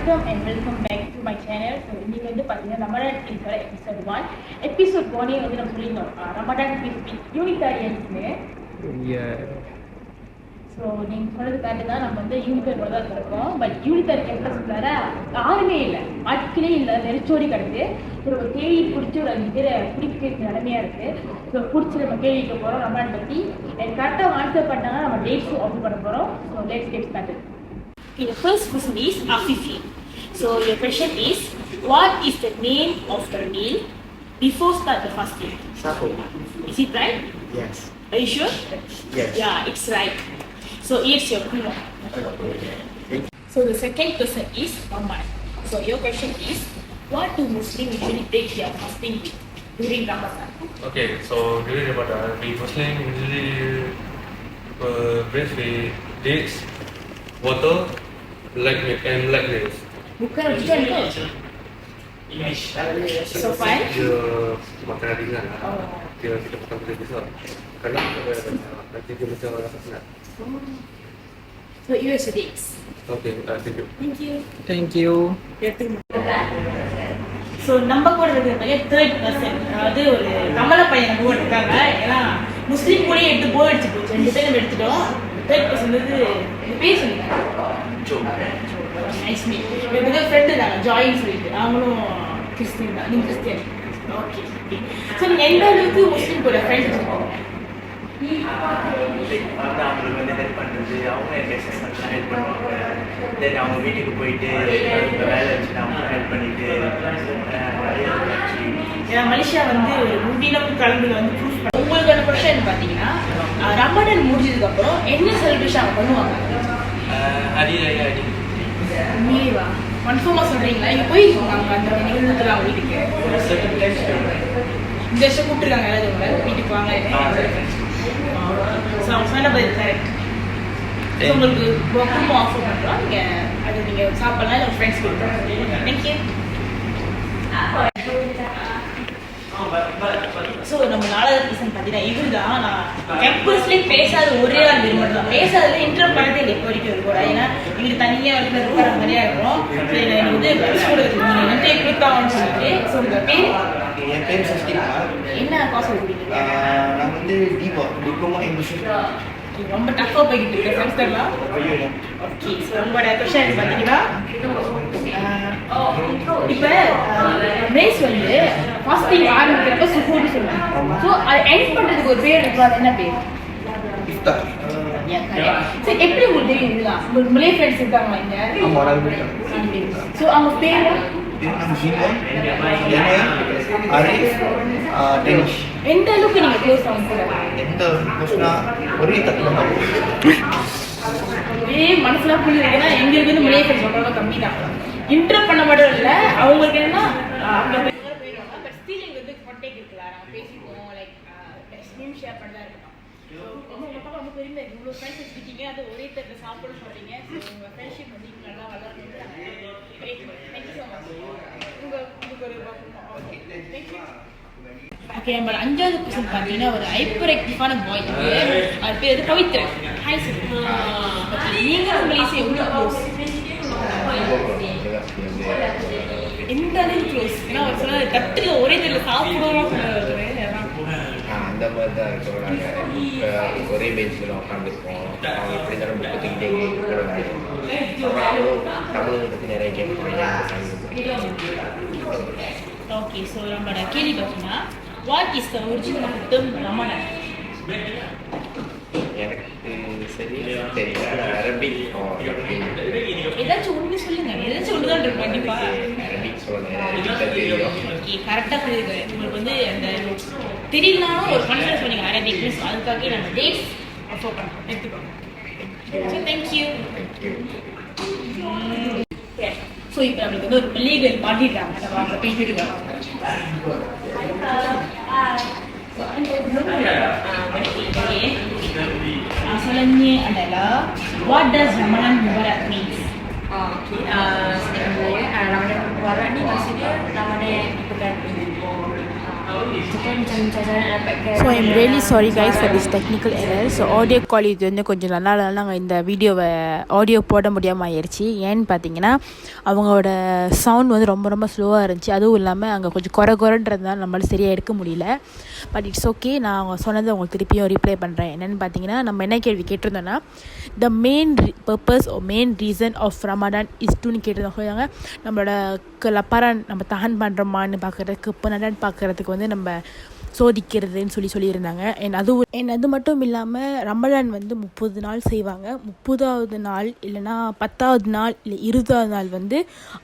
Welcome and welcome back to my channel. So இன்னைக்கு வந்து பாத்தீங்கன்னா ரமடான் இருக்கிற எபிசோட் 1. எபிசோட் 1 வந்து நம்ம சொல்லிருந்தோம் ரமடான் வித் யூனிட்டாரியன்ஸ்னு. ஸோ நீங்கள் சொன்னது கரெக்டு தான். நம்ம வந்து யூனிட்டாரியன் தான் இருக்கோம். பட் யூனிட்டாரியன் என்ன சொல்றாரா, யாருமே இல்லை, ஆட்களே இல்லை, வெறிச்சோடி கிடக்கு. ஸோ நம்ம கேள்வி பிடிச்சி ஒரு 5 பேரை பிடிக்கிற நிலைமையாக இருக்குது. ஸோ பிடிச்சி நம்ம கேள்விக்க போகிறோம் ரமடான் பற்றி. கரெக்டாக ஆன்சர் பண்ணாங்கன்னா நம்ம டேட்ஸும் ஆஃபர் பண்ண போகிறோம். So let's get started. Okay, the first question is Afifi. So your question is, what is the name of the meal before start the fasting? Sahur. Is it right? Yes. Are you sure? Yes. Yeah, it's right. So here's your clue. So the second question is Ramadan. So your question is, what do Muslims usually break their fasting with during Ramadan? Okay, so during Ramadan, we Muslim usually break with dates, water, black milk and black rice. Bukan chicken ke? So fine? Dia makanan ringan lah. Oh. Dia kita bukan boleh besar. Kerana nanti dia macam rasa senang. So here's the dates. Okay, thank you. Thank you. Thank you. So நம்ம கூட இருக்கிற third person, அதாவது ஒரு கமல பையன் நம்ம கூட இருக்காங்க. ஏன்னா முஸ்லீம் கூட எடுத்து போய் அடிச்சு போச்சு, 2 பேர் நம்ம எடுத்துட்டோம். தேர்ட் பர்சன் வந்து பேர் சொல்லுங்க. Nice meet. எனக்கு ஃப்ரெண்டு தாங்க ஜாயின் சொல்லிட்டு, அவங்களும் கிறிஸ்டின் தான். நீங்கள் கிறிஸ்டியன்? ஓகே. ஸோ நீங்கள் எந்த அளவுக்கு முஸ்லீம் கூட ஃப்ரெண்ட்ஸ் வச்சுருக்கோம்? அவங்களுக்கு வந்து ஹெல்ப் பண்ணுறது, அவங்க மெசேஜ் பண்ணி ஹெல்ப் பண்ணுவாங்க. தென் அவங்க வீட்டுக்கு போயிட்டு வேலை வச்சுட்டு அவங்க ஹெல்ப் பண்ணிட்டு ஏன்னா மலேசியா வந்து ஒரு முன்தினம் கலந்துல வந்து ப்ரூஃப் பண்ண. உங்களுக்கான கொஸ்டின் பார்த்தீங்கன்னா, ரமடான் முடிஞ்சதுக்கப்புறம் என்ன செலிப்ரேஷன் அவங்க பண்ணுவாங்க? hari raya adik. மீவா கன்ஃபார்மாக சொல்கிறீங்களா? இங்கே போயிருக்கோங்க அவங்க அந்த நிகழ்வுக்கு அவங்க வீட்டுக்கு. இந்த வருஷம் கூப்பிட்டுருக்காங்க எல்லாரும் உங்களை வீட்டுக்கு வாங்க. ஸோ அவங்க சொன்ன பதில் கரெக்ட். உங்களுக்கு குரூப் ஆஃபர் பண்ணுறோம், நீங்கள் அது நீங்கள் சாப்பிட்லாம், இல்லை ஃப்ரெண்ட்ஸ் கொடுக்குறோம். தேங்க்யூ. ஸோ நம்ம 4வது பர்சன் பார்த்தீங்கன்னா இவர் தான். நான் கேம்பஸ்லேயே பேசாத ஒரே ஆள் மட்டும் தான். பேசாததுல இன்டர் பண்ணதே இல்லை இப்போ வரைக்கும் இது கூட. ஏன்னா எங்களுக்கு தனியாக இருக்கிற மாதிரியா இருக்கும். ஸோ எனக்கு வந்து இன்டர்வியூ கொடுத்தாங்கன்னு சொல்லிட்டு. ஸோ உங்கள் பேர்? என் பேர் சஷ்டிகுமார். என்ன காசு கொடுப்பீங்க? நான் வந்து டிப்ளமோ இங்கிலீஷ். ரொம்ப டஃப்பாக போய்கிட்டு இருக்கேன் செமஸ்டர்லாம். ஓகே. ஸோ உங்களோட கொஷன் பார்த்தீங்கன்னா, இப்போ மேஸ் வந்து ஃபாஸ்டிங் ஆரம்பிக்கிறப்ப சுகூர்னு சொல்லுவாங்க. ஸோ அதை எண்ட் பண்ணுறதுக்கு ஒரு பேர் இருக்கும். அது என்ன பேர்? இஃப்தார். ஸோ எப்படி உங்களுக்கு தெரியும்? இதுதான் உங்களுக்கு மலே ஃப்ரெண்ட்ஸ் இருக்காங்களா இங்கே? ஸோ அவங்க பேர்? எந்த அளவுக்கு நீங்கள் க்ளோஸ் அவங்க கூட? ஒரே தட்டுல மனசுலாம் புரியுதுன்னா எங்களுக்கு வந்து மலே ஃப்ரெண்ட்ஸ் ரொம்ப கம்மி தான். இன்டர் பண்ண மட்டும் இல்லை, அவங்களுக்கு என்னன்னா அவங்க போயிடுவாங்க. பட் ஸ்டில் எங்களுக்கு வந்து கான்டாக்ட் இருக்கலாம். நாங்கள் பேசிக்குவோம், லைக் ஸ்க்ரீன் ஷேர் பண்ணதான் இருக்கோம். உங்கள் பக்கம் ரொம்ப பெருமை இருக்குது. இவ்வளோ ஃப்ரெண்ட்ஸ் வச்சுருக்கீங்க, அது ஒரே தட்டில் சாப்பிட சொல்கிறீங்க. ஸோ உங்கள் ஃப்ரெண்ட்ஷிப் வந்து நல்லா வளரணும்னு தேங்க்யூ ஸோ மச். உங்களுக்கு ஒரு தேங்க்யூ. ஓகே, நம்ம 5வது பர்சன் பார்த்தீங்கன்னா ஒரு ஹைப்பர் ஆக்டிவான பாய். அது பேர் வந்து பவித்ரன். Hi sir. நீங்கள் மலேசியா எவ்வளோ க்ளோஸ்? எந்த அளவுக்கு க்ளோஸ்? ஏன்னா ஒரு சில தட்டில் ஒரே தட்டில் சாப்பிடுவோம் அந்த மாதிரி தான் இருக்கிறோம். நாங்கள் ஒரே பெஞ்சில் உட்காந்துருப்போம். அவங்க எப்படி இருந்தாலும் புக்கு தூக்கிட்டே தமிழை பற்றி நிறைய கேட்குறாங்க. ஓகே. ஸோ நம்மளோட கேள்வி பார்த்தீங்கன்னா, what is the original term Ramadan? எனக்கு சரியா தெரியல. அரபிக் ஏதாச்சும் ஒன்று சொல்லுங்க. ஏதாச்சும் ஒன்று தான் இருக்கும் கண்டிப்பாக. அரபிக் சொல்லுங்கள் தெரியும். ஓகே, கரெக்டாக புரியுது. உங்களுக்கு வந்து அந்த தெரியலனாலும் ஒரு கான்ஃபிடன்ஸ் பண்ணீங்க அரபிக் மீன்ஸ். அதுக்காக நம்ம டேட்ஸ் அஃபோர் பண்ணுறோம், எடுத்துக்கோங்க. So thank you. ஸோ இப்போ நம்மளுக்கு வந்து ஒரு லீகல் மாட்டிட்டாங்க. நம்ம அவங்க பேசிட்டு இருக்காங்க. Soalannya adalah, what does Ramadan Mubarak means? Okey, sedikit Ramadan Mubarak ni maksudnya Ramadan yang diberkati. So I'm really sorry guys for this technical error. So audio quality வந்து கொஞ்சம் நல்லா நாங்கள் இந்த வீடியோவை ஆடியோ போட முடியாமல் ஆயிடுச்சு. ஏன்னு பார்த்தீங்கன்னா அவங்களோட சவுண்ட் வந்து ரொம்ப ரொம்ப ஸ்லோவாக இருந்துச்சு. அதுவும் இல்லாமல் அங்கே கொஞ்சம் குறைன்றதுனால நம்மளால் சரியாக எடுக்க முடியல. But it's okay. நான் அவங்க சொன்னதை உங்களுக்கு திருப்பியும் ரிப்ளை பண்ணுறேன். என்னென்னு பார்த்தீங்கன்னா நம்ம என்ன கேள்வி கேட்டிருந்தோன்னா the main purpose or main reason of Ramadan is டூன்னு கேட்டிருந்தோம். சொல்லுவாங்க நம்மளோட லப்பாரான் நம்ம தகன் பண்ணுறோமான்னு பார்க்குறதுக்கு இப்போ நடான்னு பார்க்குறதுக்கு வந்து நம்ம சோதிக்கிறதுன்னு சொல்லியிருந்தாங்க. அது மட்டும் இல்லாமல் ரமலான் வந்து 30 நாள் செய்வாங்க. 30வது நாள் இல்லைனா 10வது நாள் இல்லை 20வது நாள் வந்து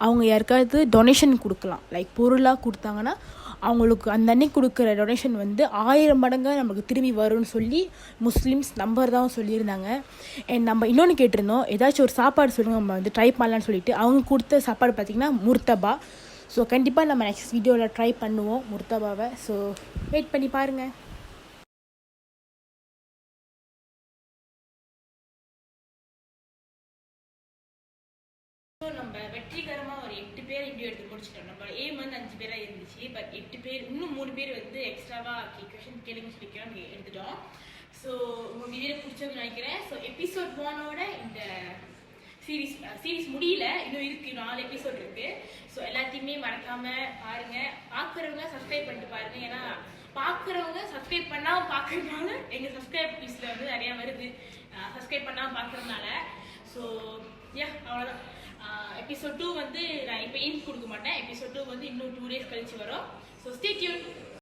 அவங்க யாருக்காவது டொனேஷன் கொடுக்கலாம். லைக் பொருளாக கொடுத்தாங்கன்னா அவங்களுக்கு அந்த அன்னைக்கு கொடுக்குற டொனேஷன் வந்து 1000 மடங்காக நமக்கு திரும்பி வரும்னு சொல்லி முஸ்லீம்ஸ் நம்பர் சொல்லியிருந்தாங்க. நம்ம இன்னொன்று கேட்டிருந்தோம், ஏதாச்சும் ஒரு சாப்பாடு சொல்லுங்கள் நம்ம வந்து ட்ரை பண்ணலான்னு சொல்லிட்டு. அவங்க கொடுத்த சாப்பாடு பார்த்திங்கன்னா முர்த்தபா. ஸோ கண்டிப்பாக நம்ம நெக்ஸ்ட் வீடியோவில் ட்ரை பண்ணுவோம் முர்த்தபாவை. ஸோ வெயிட் பண்ணி பாருங்கள். ஸோ நம்ம வெற்றிகரமாக ஒரு 8 பேர் வீடியோ எடுத்து முடிச்சிட்டோம். நம்ம எய்ம் வந்து 5 பேராக இருந்துச்சு. பட் 8 பேர் இன்னும் 3 பேர் வந்து எக்ஸ்ட்ராவாக கொஷின் கேளுங்கன்னு சொல்லி எடுத்துட்டோம். ஸோ உங்கள் வீடியோ பிடிச்சதுன்னு நினைக்கிறேன். ஸோ எபிசோட் 1ஓட இந்த சீரீஸ் முடியல, இன்னும் இருக்குது, 4 எபிசோட் இருக்குது. ஸோ எல்லாத்தையுமே மறக்காமல் பாருங்கள். பார்க்குறவங்க சப்ஸ்கிரைப் பண்ணிட்டு பாருங்கள். ஏன்னா பார்க்குறவங்க சப்ஸ்கிரைப் பண்ணாமல் பார்க்குறதுனால எங்கள் சப்ஸ்கிரைப் லிஸ்ட்டில் வந்து நிறையா வருது, சப்ஸ்கிரைப் பண்ணாமல் பார்க்குறதுனால. ஸோ அவ்வளோதான். எபிசோட் 2 வந்து நான் இப்போ இன்ட் கொடுக்க மாட்டேன். எபிசோட் 2 வந்து இன்னும் 2 days கழிச்சு வரும். So stay tune.